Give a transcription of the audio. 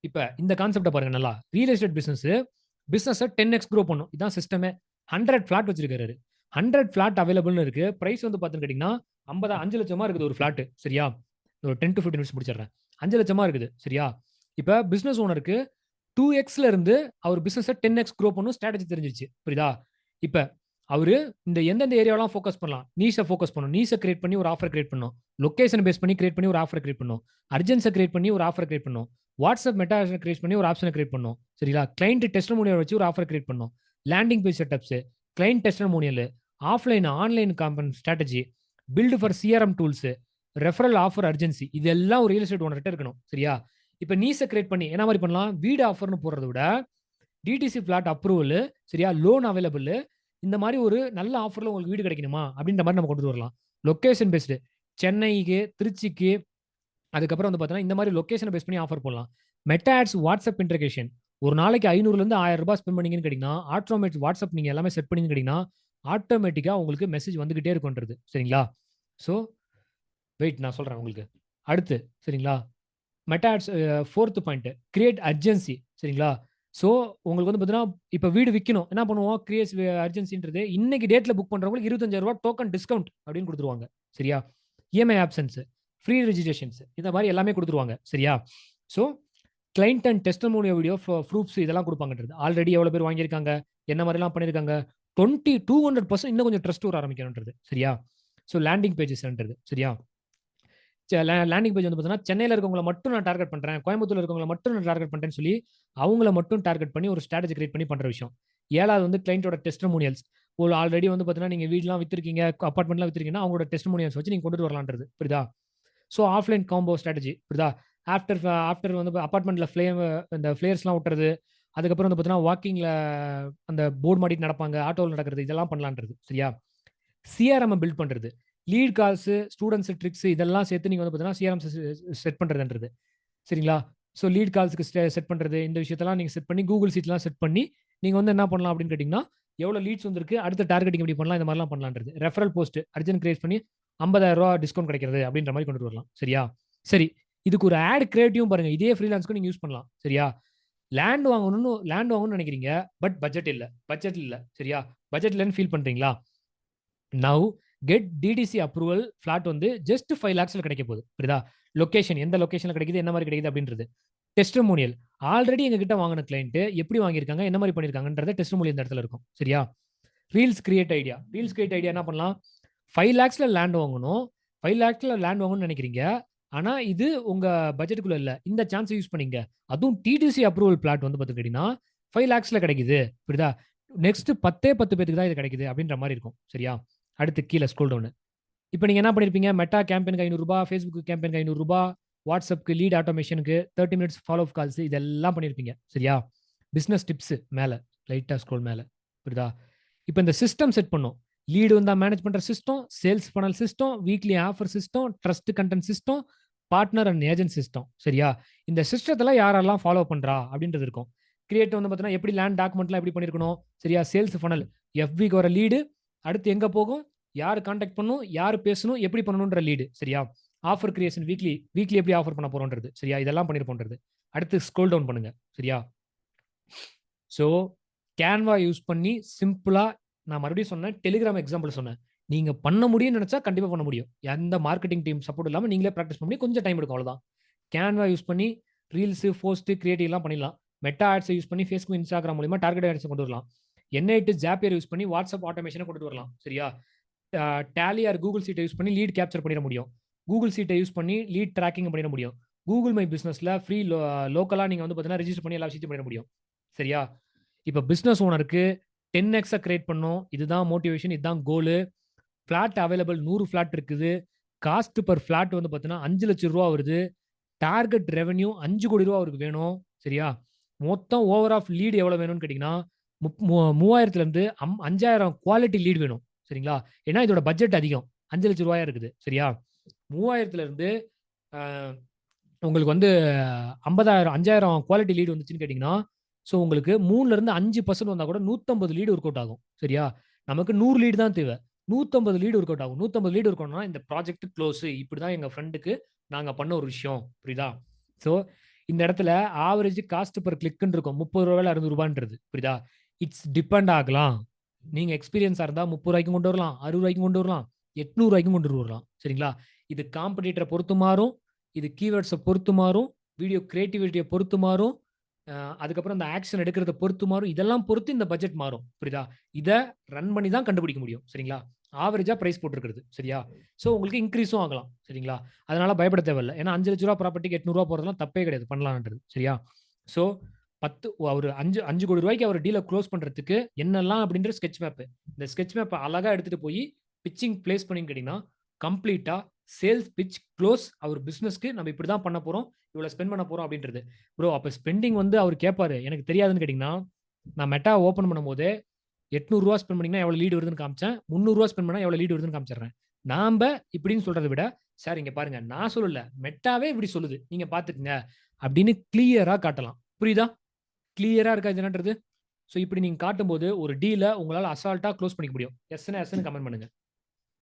இப்ப இந்த கான்செப்ட பாருங்க நல்லா. ரியல் எஸ்டேட் பிசினஸ 10x க்ரோ பண்ணும். இதான் சிஸ்டமே. 100 ஃபிளாட் வச்சிருக்காரு. 100 ஃபிளாட் அவைலபிள்னு இருக்கு. பிரைஸ் வந்து பாத்துன்னு கேட்டீங்கன்னா 5 லட்சமா இருக்குது ஒரு ஃபிளாட். சரியா? ஒரு 10 to 15 மினிட்ஸ் முடிச்சிடுறேன். 5 லட்சமா இருக்குது. சரியா? இப்ப பிசினஸ் ஓனருக்கு 2xல இருந்து அவர் பிசினஸ 10x க்ரோ பண்ணும் ஸ்ட்ராட்டஜி தெரிஞ்சிருச்சு. புரியுதா? இப்ப அவரு இந்த எந்தெந்த ஏரியாவெல்லாம் ஃபோக்கஸ் பண்ணலாம். நீஷ ஃபோக்கஸ் பண்ணணும். நீஷ கிரியேட் பண்ணி ஒரு ஆஃபர் கிரியேட் பண்ணணும். லொகேஷன் பேஸ் பண்ணி கிரியேட் பண்ணி ஒரு ஆஃபர் கிரியேட் பண்ணணும். அர்ஜென்ஸ கிரியேட் பண்ணி ஒரு ஆஃபர் கிரியேட் பண்ணணும். வாட்ஸ்அப் மெட்டா கிரியேட் பண்ணி ஒரு ஆப்ஷனை கிரியேட் பண்ணணும். சரிங்களா? கிளைண்ட் டெஸ்டிமோனியல் வச்சு ஒரு ஆஃபர் கிரியேட் பண்ணணும். Landing page setups, client testimonial, offline online campaign strategy, build for CRM tools, referral offer urgency, இதெல்லாம் ஒரு ரியல் எஸ்டேட் ஓனர்கிட்ட இருக்கணும். சரியா? இப்ப நீஸை கிரியேட் பண்ணி என்ன மாதிரி பண்ணலாம்? வீடு ஆஃபர்னு போடுறத விட டிடிசி பிளாட் அப்ரூவல், சரியா, லோன் அவைலபிள், இந்த மாதிரி ஒரு நல்ல ஆஃபர்ல உங்களுக்கு வீடு கிடைக்கணுமா அப்படின்ற மாதிரி நம்ம கொண்டு வரலாம். லொகேஷன் பேஸ்டு சென்னைக்கு, திருச்சிக்கு, அதுக்கப்புறம் வந்து பார்த்தீங்கன்னா இந்த மாதிரி லொகேஷனை பேஸ் பண்ணி ஆஃபர் போடலாம். மெட்டா ஆட்ஸ் வாட்ஸ்அப் இன்டர்கேஷன், ஒரு நாளைக்கு 500லேருந்து 1000 ரூபாய் ஸ்பெண்ட் பண்ணீங்கன்னு கேட்டிங்கன்னா ஆட்டோமேட்டிக் வாட்ஸ்அப் நீங்கள் எல்லாமே செட் பண்ணீங்கன்னு கேட்டிங்கன்னா ஆட்டோமேட்டிக்காக உங்களுக்கு மெசேஜ் வந்துகிட்டே இருக்குன்றது. சரிங்களா? ஸோ வெயிட் நான் சொல்கிறேன் உங்களுக்கு. அடுத்து சரிங்களா, Meta ads 4th point create urgency. சரிங்களா? ஸோ உங்களுக்கு வந்து பார்த்தீங்கன்னா இப்போ வீடு விற்கணும், என்ன பண்ணுவோம்? கிரியேட் அர்ஜென்சின்றது இன்னைக்கு டேட்டில் புக் பண்ணுறவங்களுக்கு 25,000 ரூபாய் டோக்கன் டிஸ்கவுண்ட் அப்படின்னு கொடுத்துருவாங்க. சரியா? இஎம்ஐ ஆப்ஷன்ஸ், ஃப்ரீ ரெஜிஸ்ட்ரேஷன்ஸ், இந்த மாதிரி எல்லாமே கொடுத்துருவாங்க. சரியா? So client and testimonial video proofs இதெல்லாம் கொடுப்பாங்கன்றது. ஆல்ரெடி எவ்வளோ பேர் வாங்கியிருக்காங்க, என்ன மாதிரிலாம் பண்ணியிருக்காங்க, 200% இன்னும் கொஞ்சம் ட்ரஸ்ட் வர ஆரம்பிக்கணுன்றது. சரியா? ஸோ லேண்டிங் பேஜஸ்ன்றது. சரியா? லேண்டிங் பேஜ் வந்து பார்த்தீங்கன்னா சென்னையில் இருக்கவங்களை மட்டும் நான் டார்கெட் பண்ணுறேன், கோயம்புத்தூர் இருக்கவங்களை மட்டும் நான் டார்கெட் பண்ணுறேன்னு சொல்லி அவங்கள மட்டும் டார்கெட் பண்ணி ஒரு ஸ்ட்ராட்டஜி கிரியேட் பண்ணி பண்ணுற விஷயம். 7வது வந்து கிளைண்டோட டெஸ்டிமோனியல்ஸ். ஒரு ஆல்ரெடி வந்து பார்த்தீங்கன்னா நீங்கள் வீடெலாம் விற்றுருக்கீங்க, அப்பார்ட்மெண்ட்லாம் விற்றுருக்கீங்கன்னா அவங்களோட டெஸ்டிமோனியல்ஸ் வச்சு நீங்கள் கொண்டுட்டு வரலான்றது. புரியுதா? So offline combo strategy. புரியுதா? ஆஃப்டர் வந்து அப்பார்ட்மெண்ட்ல இந்த ஃபிளேயர்ஸ்லாம் விட்டுறது, அதுக்கப்புறம் வந்து பார்த்தீங்கன்னா வாக்கிங்ல அந்த போர்டு மாட்டிட்டு நடப்பாங்க, ஆட்டோவில் நடக்கிறது, இதெல்லாம் பண்ணலான்றது. சரியா? சிஆர்எம் பில்ட் பண்றது, லீட் கால்ஸ், ஸ்டூடெண்ட்ஸ் ட்ரிக்ஸ் இதெல்லாம் சேர்த்து நீங்க வந்து பார்த்தீங்கன்னா சிஆர்எம் செட் பண்றதுன்றது. சரிங்களா? ஸோ லீட் கால்ஸ்க்கு செட் பண்றது, இந்த விஷயத்தெல்லாம் நீங்க செட் பண்ணி கூகுள் சீட்லாம் செட் பண்ணி நீங்க வந்து என்ன பண்ணலாம் அப்படின்னு கேட்டீங்கன்னா எவ்வளவு லீட்ஸ் வந்திருக்கு, அடுத்த டார்கெட்டிங் எப்படி பண்ணலாம், இந்த மாதிரிலாம் பண்ணலான்றது. ரெஃபரல் போஸ்ட் அர்ஜென்ட் கிரியேட் பண்ணி 50,000 ரூபாய் டிஸ்கவுண்ட் கிடைக்கிறது அப்படின்ற மாதிரி கொண்டு வரலாம். சரியா? சரி, இதுக்கு ஒரு ஆட் கிரியேட்டிவும் பாருங்க. இதே ஃப்ரீலான்ஸ்க்கு நீங்க யூஸ் பண்ணலாம். சரியா? லேண்ட் வாங்கணும்னு நினைக்கிறீங்க, பட் பட்ஜெட் இல்ல. சரியா? பட்ஜெட் இல்லைன்னு ஃபீல் பண்றீங்களா? Now get DTC approval flat வந்து ஜஸ்ட் 5 lakhsல கிடைக்க போகுது. புரியுதா? லொகேஷன் எந்த லொகேஷன்ல கிடைக்குது, என்ன மாதிரி கிடைக்குது அப்படின்றது. டெஸ்டிமோனியல் ஆல்ரெடி எங்க கிட்ட வாங்கின கிளைண்ட் எப்படி வாங்கியிருக்காங்க, என்ன மாதிரி பண்ணியிருக்காங்கன்றத டெஸ்டிமோனியல் இந்த இடத்துல இருக்கும். சரியா? ரீல்ஸ் கிரியேட் ஐடியா என்ன பண்ணலாம்? 5 lakhsல லேண்ட் வாங்கணும். 5 lakhsல லேண்ட் வாங்கணும்னு நினைக்கிறீங்க. ஆனா இது உங்க பட்ஜெட்டுக்குள்ள இல்ல. இந்த சான்ஸ் யூஸ் பண்ணீங்க. அதுவும் டிடிசி அப்ரூவல் பிளாட் வந்து பாத்துக்கிட்டீங்கன்னா 5 lakhsல கிடைக்குது. புரியுதா? நெக்ஸ்ட் 10 பேருக்கு தான் இது கிடைக்குது அப்படின்ற மாதிரி இருக்கும். சரியா? அடுத்து கீழே ஸ்க்ரோல் டவுன். இப்போ நீங்க என்ன பண்ணிருப்பீங்க? மெட்டா கேம்பெயினுக்கு 500 ரூபாய், ஃபேஸ்புக் கேம்பெயினுக்கு 500 ரூபாய், வாட்ஸ்அப்க்கு லீட் ஆட்டோமேஷனுக்கு 30 மினிட்ஸ் ஃபாலோ அப் கால்ஸ் இதெல்லாம் பண்ணிருப்பீங்க. சரியா? பிசினஸ் டிப்ஸ் மேல லைட்டா ஸ்க்ரோல் மேல. புரியுதா? இப்போ இந்த சிஸ்டம் செட் பண்ணும். லீடு வந்தா மேனேஜ் பண்ற system, sales funnel system, weekly offer system, trust content system, partner and agent system. சரியா? இந்த சிஸ்டத்துல யாரெல்லாம் ஃபாலோ பண்றா அப்படின்றது இருக்கும். கிரியேட் வந்து பார்த்தீங்கன்னா எப்படி லேண்ட் டாக்குமெண்ட்லாம் எப்படி பண்ணிருக்கணும். சரியா? சேல்ஸ் ஃபனல், எஃபிக்கு வர லீடு அடுத்து எங்க போகும், யார் கான்டாக்ட் பண்ணணும், யார் பேசணும், எப்படி பண்ணணும்ன்ற லீடு. சரியா? ஆஃபர் கிரியேஷன் வீக்லி எப்படி ஆஃபர் பண்ண போறோம்ன்றது. சரியா? இதெல்லாம் பண்ணிருப்போன்றது. அடுத்து ஸ்க்ரோல் டவுன் பண்ணுங்க. சரியா? ஸோ கேன்வா யூஸ் பண்ணி சிம்பிளா நான் மறுபடியும் சொன்னேன், டெலிகிராம் எக்ஸாம்பிள் சொன்னேன். நீங்க பண்ண முடியும்னு நினைச்சா கண்டிப்பா பண்ண முடியும். எந்த மார்க்கெட்டிங் டீம் சப்போர்ட் இல்லாம நீங்களே பிராக்டிஸ் பண்ணி கொஞ்சம் டைம் எடுக்கும், அவ்வளவுதான். கேன்வா யூஸ் பண்ணி ரீல்ஸ், போஸ்ட், கிரியேட்டிவ் எல்லாம் பண்ணிடலாம். மெட்டா ஆட்ஸ் யூஸ் பண்ணி ஃபேஸ்புக், இன்ஸ்டாகிராம் மூலமா டார்கெட் ஆட்ஸ் கொண்டு வரலாம். N8 ஜாப்பியர் யூஸ் பண்ணி வாட்ஸ்அப் ஆட்டோமேஷனை கொண்டு வரலாம். சரியா? டேலி ஆர் கூகுள் சீட்டை யூஸ் பண்ணி லீட் கேப்சர் பண்ணிட முடியும். கூகுள் சீட்டை யூஸ் பண்ணி லீட் ட்ராக்கிங் பண்ணிட முடியும். கூகுள் மை பிசினஸ்ல ஃப்ரீ லோக்கலா நீங்க வந்து பார்த்தீங்கன்னா ரெஜிஸ்டர் பண்ணி எல்லா விஷயத்தையும் பண்ணிட முடியும். சரியா? இப்போ பிசினஸ் ஓனருக்கு 10x கிரியேட் பண்ணும். இதுதான் மோட்டிவேஷன், இதுதான் கோலு. ஃபிளாட் அவைலபிள் 100 ஃபிளாட் இருக்குது. காஸ்ட் பர் ஃபிளாட் வந்து பார்த்தீங்கன்னா 5 லட்சம் ரூபா வருது. டார்கெட் ரெவன்யூ 5 கோடி ரூபா அவருக்கு வேணும். சரியா? மொத்தம் ஓவர் ஆஃப் லீடு எவ்வளவு வேணும்னு கேட்டீங்கன்னா 3000ல இருந்து 5000 குவாலிட்டி லீடு வேணும். சரிங்களா? ஏன்னா இதோட பட்ஜெட் அதிகம், 5 லட்சம் ரூபாயா இருக்குது. சரியா? 3000ல இருந்து உங்களுக்கு வந்து 5000 குவாலிட்டி லீடு வந்துச்சுன்னு கேட்டீங்கன்னா ஸோ உங்களுக்கு 3ல இருந்து 5% வந்தா கூட 150 லீடு ஒர்க் அவுட் ஆகும். சரியா? நமக்கு 100 லீடு தான் தேவை. 150 லீடு ஒர்க் அவுட் ஆகும். 150 லீடு இருக்கணும்னா இந்த ப்ராஜெக்ட் க்ளோஸ். இப்படிதான் எங்க ஃப்ரெண்டுக்கு நாங்க பண்ண ஒரு விஷயம். புரியுதா? ஸோ இந்த இடத்துல ஆவரேஜ் காஸ்ட் பெர் கிளிக்னு இருக்கும். ரூ. 30 ரூ. 60 புரியுதா? இட்ஸ் டிபெண்ட் ஆகலாம். நீங்க எக்ஸ்பீரியன்ஸா இருந்தா ரூ. 30 கொண்டு வரலாம், ரூ. 60 கொண்டு வரலாம், ரூ. 800 கொண்டு வரலாம். சரிங்களா? இது காம்படிட்டர பொறுத்து மாறும். இது கீவேர்ட்ஸ பொறுத்து மாறும். வீடியோ கிரியேட்டிவிட்டிய பொறுத்து மாறும். அதுக்கப்புறம் இந்த ஆக்ஷன் எடுக்கிறத பொறுத்து மாறும். இதெல்லாம் பொறுத்து இந்த பட்ஜெட் மாறும். புரியுதா? இத ரன் பண்ணி தான் கண்டுபிடிக்க முடியும். சரிங்களா? ஆவரேஜா பிரைஸ் போட்டிருக்கிறது. சரியா? சோ உங்களுக்கு இன்கிரீஸும் ஆகலாம். சரிங்களா? அதனால பயப்பட தேவையில்ல. ஏன்னா ரூ. 5,00,000 ப்ராப்பர்ட்டிக்கு ரூ. 800 போறதெல்லாம் தப்பே கிடையாது. பண்ணலாம்ன்றது. சரியா? சோ 10 அவரு 5 கோடி ரூபாய்க்கு அவர் டீல குளோஸ் பண்றதுக்கு என்னெல்லாம் அப்படின்ற ஸ்கெட்ச் மேப். இந்த ஸ்கெட்ச் மேப்ப அழகா எடுத்துட்டு போய் பிட்சிங் பிளேஸ் பண்ணீங்கன்னு கேட்டீங்கன்னா, கம்ப்ளீட்டா சேல்ஸ் பிட்ச் க்ளோஸ் அவர் பிசினஸ்க்கு நம்ம இப்படி தான் பண்ண போறோம். இவ்வளவு ஸ்பெண்ட் பண்ண போறோம் அப்படின்றது. ப்ரோ அப்ப ஸ்பெண்டிங் வந்து அவர் கேட்பாரு. எனக்கு தெரியாதுன்னு கேட்டீங்கன்னா, நான் மெட்டா ஓப்பன் பண்ணும்போதே ரூ. 800 ஸ்பெண்ட் பண்ணீங்கன்னா எவ்வளவு லீட் வருதுன்னு காமிச்சேன். ரூ. 300 ஸ்பெண்ட் பண்ணா எவ்வளவு லீட் வருதுன்னு காமிச்சர்றேன். நாம்ப இப்படின்னு சொல்றத விட, சார் இங்க பாருங்க நான் சொல்லல. மெட்டாவே இப்படி சொல்லுது. நீங்க பார்த்துக்கங்க அப்படின்னு கிளியரா காட்டலாம். புரியுதா? கிளியரா இருக்கா இது என்னன்றது? சோ இப்படி நீங்க காட்டும்போது ஒரு டீல உங்களால அசால்ட்டா குளோஸ் பண்ணிக்க முடியும். எஸ்ன்னா எஸ்ன்னு கமெண்ட் பண்ணுங்க.